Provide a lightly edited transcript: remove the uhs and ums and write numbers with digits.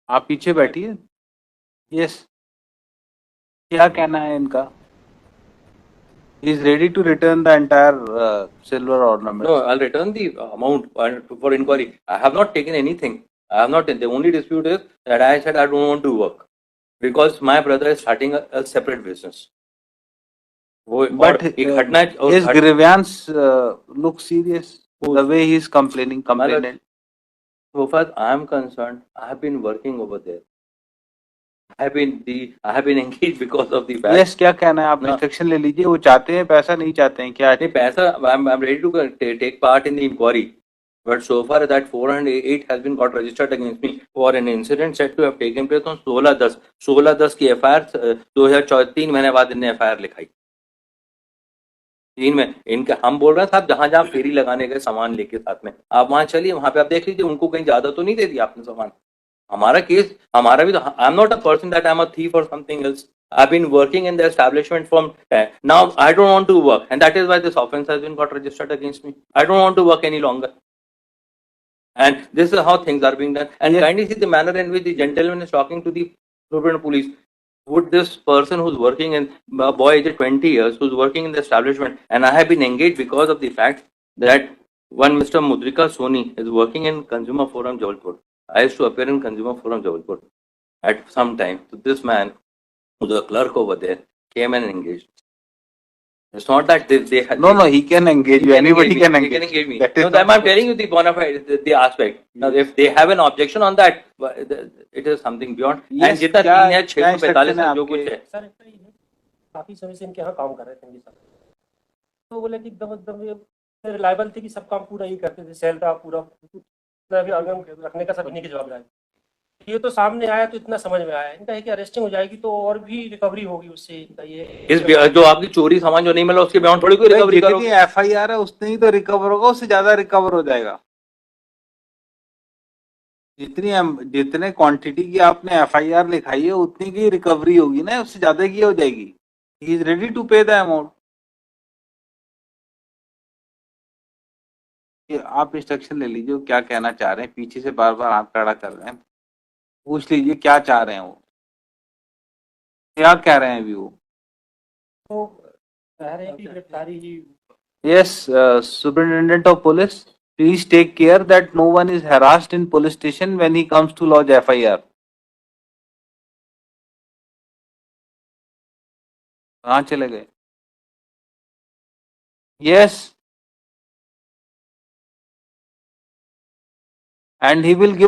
आप पीछे बैठिए। यस, क्या कहना है इनका? He is ready to return the entire silver ornaments. No, I'll return the amount for inquiry. I have not taken anything. I have not. The only dispute is that I said I don't want to work because my brother is starting a separate business. वो और But एक घटना his grievance looks serious. The way he is complaining, complainant. So far I am concerned, I have been working over there. I have been engaged because of the fact. Yes, क्या कहना है? आप instruction ले लीजिए। वो चाहते हैं पैसा, नहीं चाहते हैं क्या? नहीं पैसा, I'm ready to take part in the inquiry. But so far that 408 has been got registered against me for an incident said to have taken place on 16/10 की FIR 2003 महीने बाद इनने FIR लिखाई 3 में। इनका हम बोल रहे हैं साहब, जहां जहां फेरी लगाने गए सामान लेके साथ में, आप वहां चलिए, वहां पे आप देख लीजिए उनको कहीं ज्यादा तो नहीं दे दिया आपने सामान। हमारा केस, हमारा भी तो, I am not a person that I am a thief और something else. I've been working in the establishment from now. I don't want to work, and that is why this offense has been got registered against me. I don't want to work any longer, and this is how things are being done. And kindly see the manner in which the gentleman is talking to the Superintendent Police. Would this person who's working in a boy aged 20 years, who's working in the establishment, and I have been engaged because of the fact that one Mr. Mudrika Soni is working in Consumer Forum Jabalpur. I used to appear in Consumer Forum Jabalpur at some time. So this man, who's a clerk over there, came and engaged. It's not that they had. No, he can engage you. Anybody can engage. He can engage me. No, I'm telling you the bona fide, the aspect. Now, if they have an objection on that, it is something beyond. And जितना 3 है 645 है जो कुछ है। Sir काफी समय से इनके यहाँ काम कर रहे थे इनके साथ, तो बोले कि एकदम रिलायबल थे कि सब काम पूरा ही करते थे, सेल था पूरा, भी रखने का सब इन्हीं की जवाबदारी। ये तो सामने आया तो इतना समझ में आया इनका है कि अरेस्टिंग हो जाएगी तो और भी रिकवरी होगी उससे। ये इस जो आपकी चोरी सामान जो नहीं मिला उसके बियॉन्ड थोड़ी कोई रिकवरी करोगे। FIR है उतनी ही तो रिकवर होगा, उससे ज्यादा रिकवर हो जाएगा। जितने क्वांटिटी की आपने FIR लिखाई है उतनी की रिकवरी होगी ना, उससे ज्यादा की हो जाएगी। ही इज रेडी टू पे द अमाउंट। आप इंस्ट्रक्शन ले लीजिए, क्या कहना चाह रहे हैं। पीछे से बार बार हाथ खड़ा कर रहे हैं, पूछ लीजिए क्या चाह रहे हैं वो, क्या कह रहे हैं अभी वो। तो कह रहे हैं कि गिरफ्तारी ही। Yes, Superintendent of Police, please take care that no one is harassed in police station when he comes to lodge FIR. कहाँ चले गए? Yes, and he will give